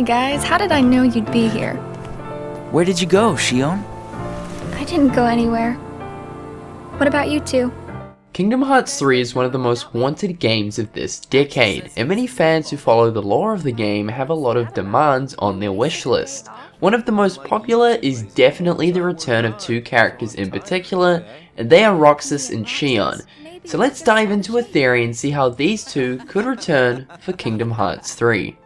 guys, how did I know you'd be here? Where did you go, Xion? I didn't go anywhere. What about you two? Kingdom Hearts 3 is one of the most wanted games of this decade, and many fans who follow the lore of the game have a lot of demands on their wish list. One of the most popular is definitely the return of two characters in particular, and they are Roxas and Xion. So let's dive into a theory and see how these two could return for Kingdom Hearts 3.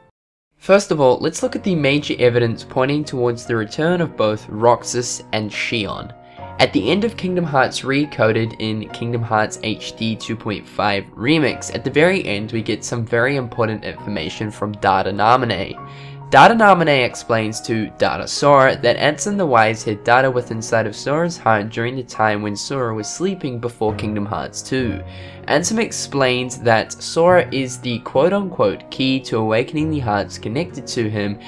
First of all, let's look at the major evidence pointing towards the return of both Roxas and Xion. At the end of Kingdom Hearts Recoded in Kingdom Hearts HD 2.5 Remix, at the very end we get some very important information from Data Namine. Data Namine explains to Data Sora that Ansem the Wise hid data within inside of Sora's heart during the time when Sora was sleeping before Kingdom Hearts 2. Ansem explains that Sora is the quote-unquote key to awakening the hearts connected to him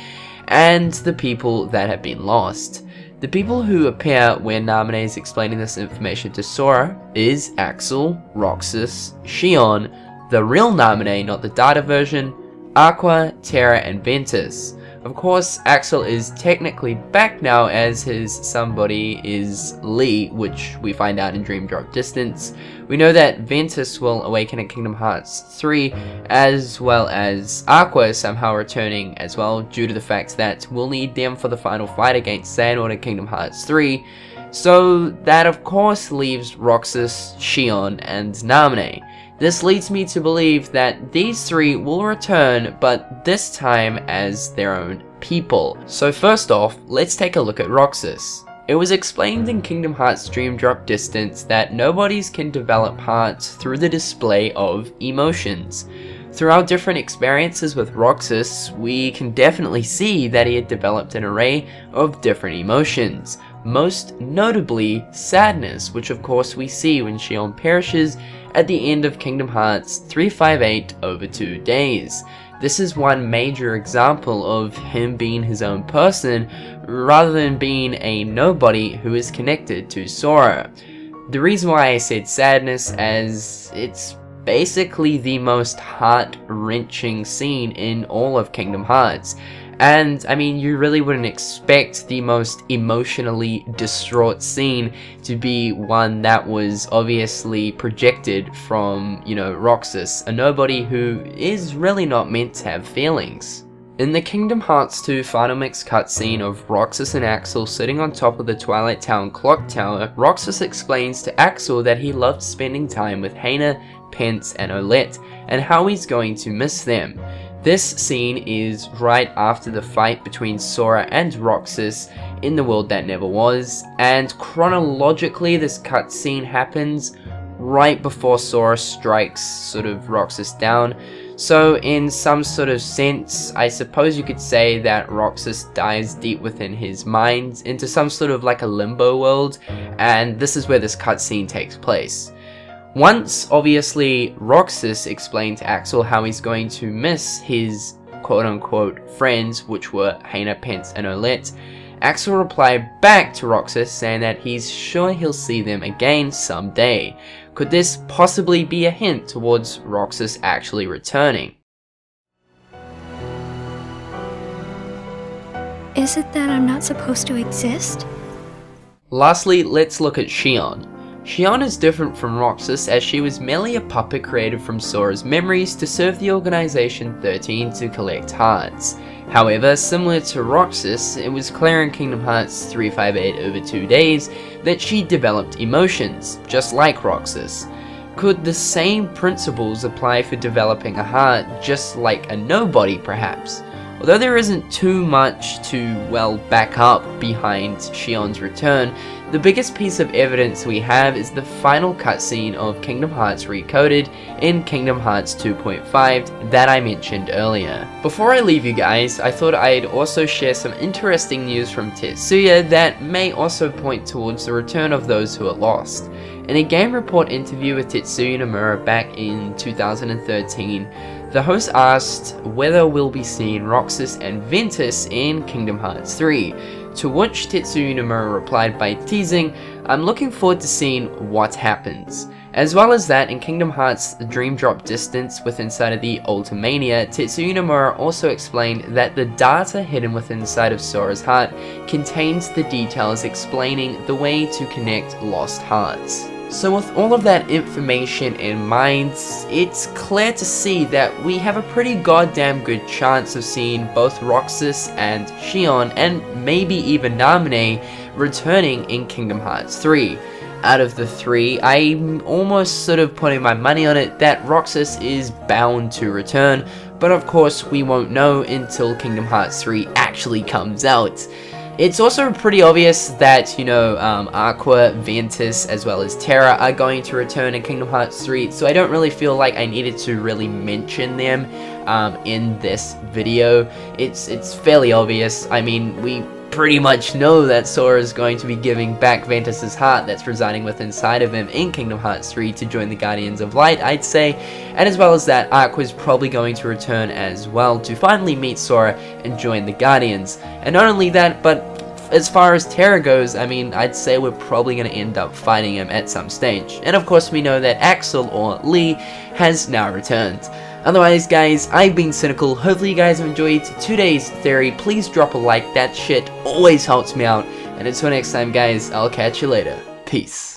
and the people that have been lost. The people who appear when Namine is explaining this information to Sora is Axel, Roxas, Xion, the real Namine, not the data version, Aqua, Terra, and Ventus. Of course, Axel is technically back now as his somebody is Lee, which we find out in Dream Drop Distance. We know that Ventus will awaken in Kingdom Hearts 3, as well as Aqua is somehow returning as well, due to the fact that we'll need them for the final fight against Xehanort in Kingdom Hearts 3. So that of course leaves Roxas, Xion, and Namine. This leads me to believe that these three will return, but this time as their own people. So first off, let's take a look at Roxas. It was explained in Kingdom Hearts Dream Drop Distance that nobodies can develop hearts through the display of emotions. Through our different experiences with Roxas, we can definitely see that he had developed an array of different emotions. Most notably, sadness, which of course we see when Xion perishes at the end of Kingdom Hearts 358 over 2 days. This is one major example of him being his own person, rather than being a nobody who is connected to Sora. The reason why I said sadness, as it's basically the most heart-wrenching scene in all of Kingdom Hearts. And, I mean, you really wouldn't expect the most emotionally distraught scene to be one that was obviously projected from, Roxas, a nobody who is really not meant to have feelings. In the Kingdom Hearts 2 Final Mix cutscene of Roxas and Axel sitting on top of the Twilight Town clock tower, Roxas explains to Axel that he loved spending time with Hayna, Pence, and Olette, and how he's going to miss them. This scene is right after the fight between Sora and Roxas in the world that never was, and chronologically this cutscene happens right before Sora strikes sort of Roxas down. So in some sort of sense, I suppose you could say that Roxas dies deep within his mind into some sort of like a limbo world, and this is where this cutscene takes place. Once, obviously, Roxas explained to Axel how he's going to miss his quote-unquote friends, which were Hayna, Pence, and Olette, Axel replied back to Roxas saying that he's sure he'll see them again someday. Could this possibly be a hint towards Roxas actually returning? Is it that I'm not supposed to exist? Lastly, let's look at Xion. Xion is different from Roxas, as she was merely a puppet created from Sora's memories to serve the Organization 13 to collect hearts. However, similar to Roxas, it was clear in Kingdom Hearts 358 over 2 days that she developed emotions, just like Roxas. Could the same principles apply for developing a heart, just like a nobody perhaps? Although there isn't too much to, well, back up behind Xion's return, the biggest piece of evidence we have is the final cutscene of Kingdom Hearts Recoded in Kingdom Hearts 2.5 that I mentioned earlier. Before I leave you guys, I thought I'd also share some interesting news from Tetsuya that may also point towards the return of those who are lost. In a Game Report interview with Tetsuya Nomura back in 2013, the host asked whether we'll be seeing Roxas and Ventus in Kingdom Hearts 3, to which Tetsuya Nomura replied by teasing, "I'm looking forward to seeing what happens." As well as that, in Kingdom Hearts Dream Drop Distance within inside of the Ultimania, Tetsuya Nomura also explained that the data hidden within inside of Sora's heart contains the details explaining the way to connect lost hearts. So with all of that information in mind, it's clear to see that we have a pretty goddamn good chance of seeing both Roxas and Xion, and maybe even Naminé, returning in Kingdom Hearts 3. Out of the three, I'm almost sort of putting my money on it that Roxas is bound to return, but of course we won't know until Kingdom Hearts 3 actually comes out. It's also pretty obvious that, you know, Aqua, Ventus, as well as Terra are going to return in Kingdom Hearts 3, so I don't really feel like I needed to really mention them in this video. It's fairly obvious. I mean, we pretty much know that Sora is going to be giving back Ventus's heart that's residing within inside of him in Kingdom Hearts 3 to join the Guardians of Light, I'd say. And as well as that, Aqua's probably going to return as well to finally meet Sora and join the Guardians. And not only that, but as far as Terra goes, I mean, I'd say we're probably going to end up fighting him at some stage. And of course we know that Axel, or Lee, has now returned. Otherwise guys, I've been Cynnnical. Hopefully you guys have enjoyed today's theory. Please drop a like, that shit always helps me out. And until next time guys, I'll catch you later. Peace.